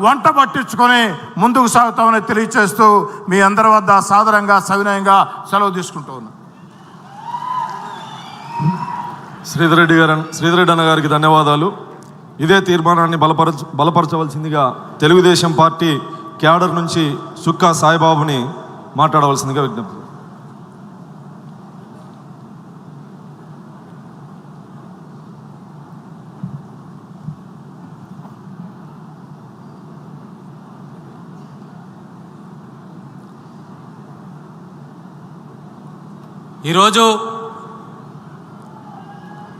వంట పట్టించుకొని ముందుకు సాగుతామని తెలియచేస్తూ మీ అందరి వద్ద సాదరంగా సవినయంగా సెలవు తీసుకుంటూ ఉన్నాను. శ్రీధర్ అన్న గారికి ధన్యవాదాలు. ఇదే తీర్మానాన్ని బలపరచవలసిందిగా తెలుగుదేశం పార్టీ క్యాడర్ నుంచి సుక్కా సాయిబాబుని మాట్లాడవలసిందిగా విజ్ఞప్తి. ఈరోజు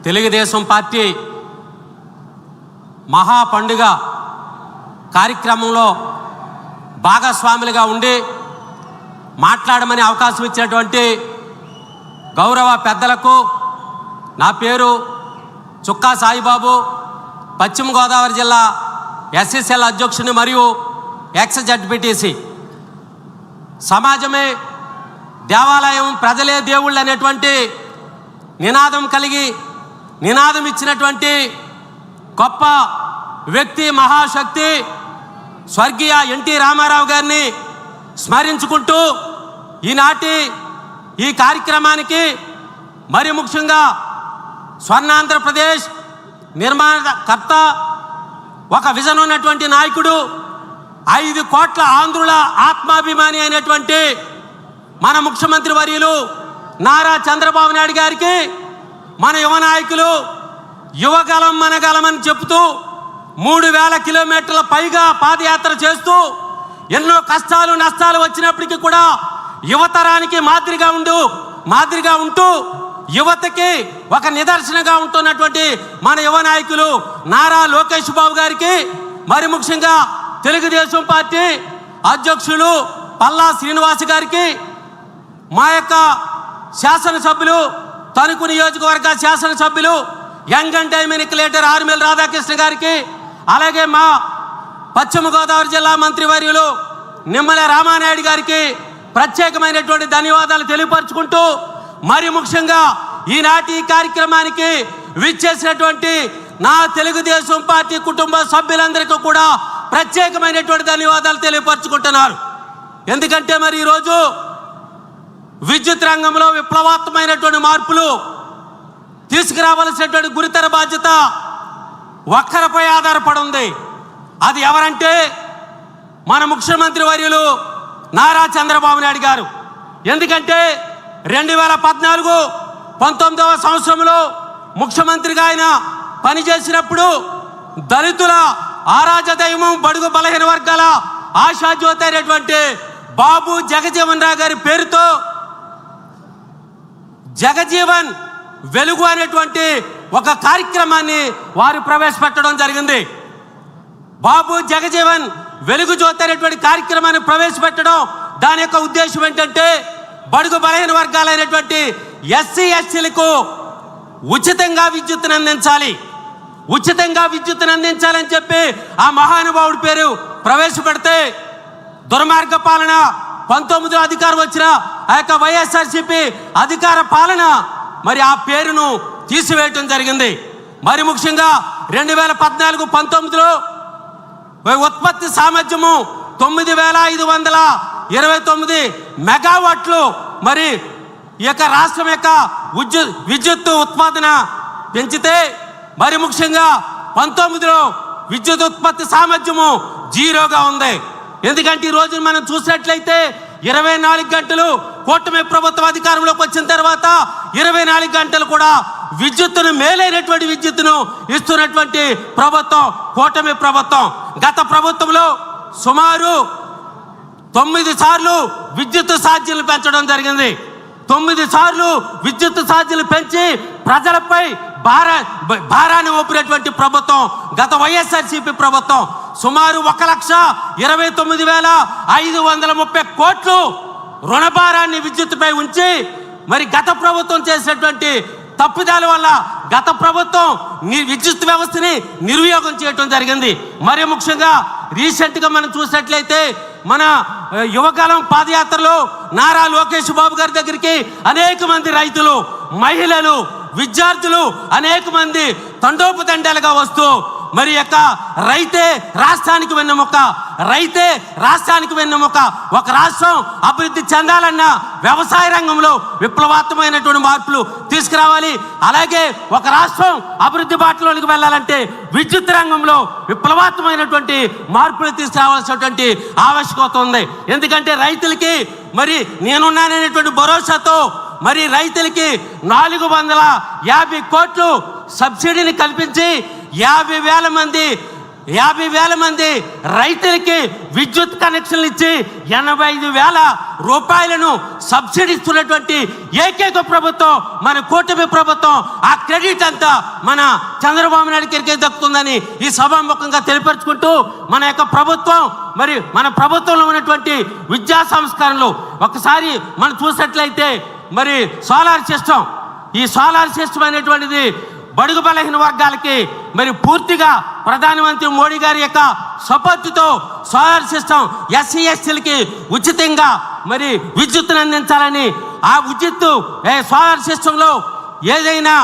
తెలుగుదేశం పార్టీ మహా పండుగ కార్యక్రమంలో భాగస్వాములుగా ఉండి మాట్లాడమని అవకాశం ఇచ్చినటువంటి గౌరవ పెద్దలకు నా పేరు చుక్కా సాయిబాబు, పశ్చిమ గోదావరి జిల్లా ఎస్ఎస్ఎల్ అధ్యక్షుని మరియు ఎక్స్ జడ్పీటీసీ. సమాజమే దేవాలయం, ప్రజలే దేవుళ్ళు అనేటువంటి నినాదం కలిగి నినాదం ఇచ్చినటువంటి గొప్ప వ్యక్తి, మహాశక్తి స్వర్గీయ ఎన్టీ రామారావు గారిని స్మరించుకుంటూ ఈనాటి ఈ కార్యక్రమానికి మరి ముఖ్యంగా స్వర్ణాంధ్రప్రదేశ్ నిర్మాణకర్త, ఒక విజన్ ఉన్నటువంటి నాయకుడు, 5 కోట్ల ఆంధ్రుల ఆత్మాభిమాని అయినటువంటి మన ముఖ్యమంత్రి వర్యులు నారా చంద్రబాబు నాయుడు గారికి మన యువ నాయకులు యువగలం మనగలమని చెప్తూ 3000 కిలోమీటర్ల పైగా పాదయాత్ర చేస్తూ ఎన్నో కష్టాలు నష్టాలు వచ్చినప్పటికీ కూడా యువతరానికి మాదిరిగా ఉంటూ యువతకి ఒక నిదర్శనగా ఉంటున్నటువంటి మన యువ నాయకులు నారా లోకేష్ బాబు గారికి, మరి ముఖ్యంగా తెలుగుదేశం పార్టీ అధ్యక్షులు పల్లా శ్రీనివాస్ గారికి, మా యొక్క శాసనసభ్యులు తణుకు నియోజకవర్గ శాసనసభ్యులు యంగ్ అండ్ డైనమిక్ లీడర్ ఆర్మీల రాధాకృష్ణ గారికి, అలాగే మా పశ్చిమ గోదావరి జిల్లా మంత్రివర్యులు నిమ్మల రామానాయుడు గారికి ప్రత్యేకమైనటువంటి ధన్యవాదాలు తెలియపరుచుకుంటూ, మరి ముఖ్యంగా ఈనాటి కార్యక్రమానికి విచ్చేసినటువంటి నా తెలుగుదేశం పార్టీ కుటుంబ సభ్యులందరికీ కూడా ప్రత్యేకమైనటువంటి ధన్యవాదాలు తెలియపరుచుకుంటున్నారు. ఎందుకంటే మరి ఈరోజు విద్యుత్ రంగంలో విప్లవాత్మకమైనటువంటి మార్పులు తీసుకురావాల్సినటువంటి గురుతర బాధ్యత ఒక్కరిపై ఆధారపడి ఉంది. అది ఎవరంటే మన ముఖ్యమంత్రి వర్యులు నారా చంద్రబాబు నాయుడు గారు. ఎందుకంటే 2014-19వ సంవత్సరంలో ముఖ్యమంత్రిగా ఆయన పనిచేసినప్పుడు దళితుల ఆరాధ్యదైవం, బడుగు బలహీన వర్గాల ఆశాజ్యోతి అయినటువంటి బాబు జగజీవన్ రావు గారి పేరుతో జగజీవన్ వెలుగు అనేటువంటి ఒక కార్యక్రమాన్ని వారు ప్రవేశపెట్టడం జరిగింది. బాబు జగజీవన్ వెలుగు జ్యోతి అనేటువంటి కార్యక్రమాన్ని ప్రవేశపెట్టడం దాని యొక్క ఉద్దేశం ఏంటంటే బడుగు బలహీన వర్గాలైనటువంటి ఎస్సీ ఎస్టీలకు ఉచితంగా విద్యుత్తును అందించాలని చెప్పి ఆ మహానుభావుడి పేరు ప్రవేశపెడితే దుర్మార్గ పాలన 19లో అధికారం వచ్చిన ఆ యొక్క వైఎస్ఆర్సీపీ అధికార పాలన మరి ఆ పేరును తీసివేయటం జరిగింది. మరి ముఖ్యంగా 2014-19లో ఉత్పత్తి సామర్థ్యము 9529 మెగావాట్లు మరి ఈ యొక్క రాష్ట్రం యొక్క విద్యుత్ ఉత్పాదన పెంచితే, మరి ముఖ్యంగా 19లో విద్యుత్ ఉత్పత్తి సామర్థ్యము 0గా ఉంది. ఎందుకంటే ఈ రోజు మనం చూసినట్లయితే 24 గంటలు కూటమి ప్రభుత్వం అధికారంలోకి వచ్చిన తర్వాత 24 గంటలు కూడా విద్యుత్తును, మేలైనటువంటి విద్యుత్తును ఇస్తున్నటువంటి ప్రభుత్వం కూటమి ప్రభుత్వం. గత ప్రభుత్వంలో సుమారు 9 సార్లు విద్యుత్ ఛార్జీలు పెంచడం జరిగింది. 9 సార్లు విద్యుత్ ఛార్జీలు పెంచి ప్రజలపై భారాన్ని మోపినటువంటి ప్రభుత్వం గత వైఎస్ఆర్సీపీ ప్రభుత్వం. సుమారు 1,29,530 కోట్లు రుణభారాన్ని విద్యుత్తుపై ఉంచి మరి గత ప్రభుత్వం చేసినటువంటి తప్పిదాల వల్ల గత ప్రభుత్వం విద్యుత్ వ్యవస్థని నిర్వియోగం చేయడం జరిగింది. మరి ముఖ్యంగా రీసెంట్గా మనం చూసినట్లయితే మన యువకాలం పాదయాత్రలో నారా లోకేష్ బాబు గారి దగ్గరికి అనేక మంది రైతులు, మహిళలు, విద్యార్థులు అనేక మంది తండోపతండాలుగా వస్తూ మరి యొక్క రైతే రాష్ట్రానికి వెన్నెముక, రైతే రాష్ట్రానికి వెన్నెముక. ఒక రాష్ట్రం అభివృద్ధి చెందాలన్నా వ్యవసాయ రంగంలో విప్లవాత్మకమైనటువంటి మార్పులు తీసుకురావాలి. అలాగే ఒక రాష్ట్రం అభివృద్ధి బాటలోనికి వెళ్ళాలంటే విద్యుత్ రంగంలో విప్లవాత్మకమైనటువంటి మార్పులు తీసుకురావాల్సినటువంటి ఆవశ్యకత ఉంది. ఎందుకంటే రైతులకి మరి నేనున్నాననేటువంటి భరోసాతో మరి రైతులకి 450 కోట్లు సబ్సిడీని కల్పించి 50,000 మంది రైతులకి విద్యుత్ కనెక్షన్లు ఇచ్చి 85,000 రూపాయలను సబ్సిడీ ఇస్తున్నటువంటి ఏకైక ప్రభుత్వం మన కూటమి ప్రభుత్వం. ఆ క్రెడిట్ అంతా మన చంద్రబాబు నాయుడు గారికి దక్కుతుందని ఈ సభాముఖంగా తెలియపరుచుకుంటూ, మన యొక్క ప్రభుత్వం మరి మన ప్రభుత్వంలో ఉన్నటువంటి విద్యా సంస్కరణలు ఒకసారి మనం చూసినట్లయితే మరి సోలార్ సిస్టమ్, ఈ సోలార్ సిస్టమ్ అనేటువంటిది బడుగు బలహీన వర్గాలకి మరి పూర్తిగా ప్రధానమంత్రి మోడీ గారి యొక్క సపోర్టుతో సోలార్ సిస్టమ్ ఎస్సీ ఎస్టీలకి ఉచితంగా మరి విద్యుత్తును అందించాలని, ఆ విద్యుత్తు సోలార్ సిస్టంలో ఏదైనా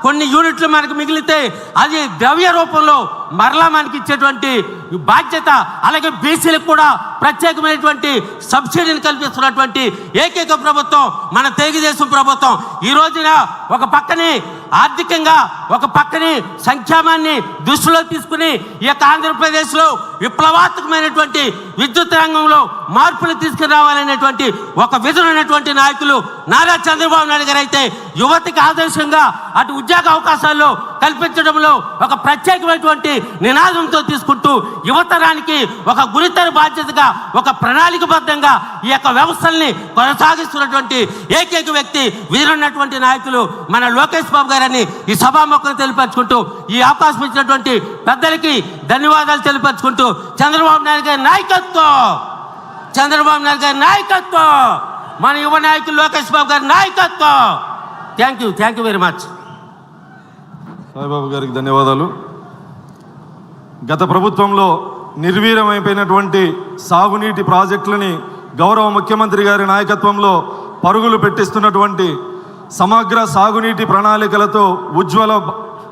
కొన్ని యూనిట్లు మనకు మిగిలితే అది ద్రవ్య రూపంలో మరలా మనకి ఇచ్చేటువంటి బాధ్యత, అలాగే బీసీలకు కూడా ప్రత్యేకమైనటువంటి సబ్సిడీని కల్పిస్తున్నటువంటి ఏకైక ప్రభుత్వం మన తెలుగుదేశం ప్రభుత్వం. ఈ రోజున ఒక పక్కనే ఆర్థికంగా, ఒక పక్కనే సంక్షేమాన్ని దృష్టిలో తీసుకుని ఈ యొక్క ఆంధ్రప్రదేశ్లో విప్లవాత్మకమైనటువంటి విద్యుత్ రంగంలో మార్పులు తీసుకురావాలనేటువంటి ఒక విధులైనటువంటి నాయకులు నారా చంద్రబాబు నాయుడు గారు అయితే యువతకి ఆదర్శంగా అటు ఉద్యోగ అవకాశాల్లో కల్పించడంలో ఒక ప్రత్యేకమైనటువంటి నినాదంతో తీసుకుంటూ యువతరానికి ఒక గురుతర బాధ్యతగా, ఒక ప్రణాళికబద్ధంగా ఈ యొక్క వ్యవస్థల్ని కొనసాగిస్తున్నటువంటి ఏకైక వ్యక్తి వీరున్నటువంటి నాయకులు మన లోకేష్ బాబు గారని ఈ సభాముఖంగా తెలియపరుచుకుంటూ, ఈ అవకాశం ఇచ్చినటువంటి పెద్దలకి ధన్యవాదాలు తెలియపరుచుకుంటూ, చంద్రబాబు నాయుడు గారి నాయకత్వం, మన యువ నాయకులు లోకేష్ బాబు గారి నాయకత్వం. Thank you very much. Saibabu గారికి ధన్యవాదాలు. గత ప్రభుత్వంలో నిర్వీర్యమైపోయినటువంటి సాగునీటి ప్రాజెక్టులని గౌరవ ముఖ్యమంత్రి గారి నాయకత్వంలో పరుగులు పెట్టిస్తున్నటువంటి సమగ్ర సాగునీటి ప్రణాళికలతో ఉజ్వల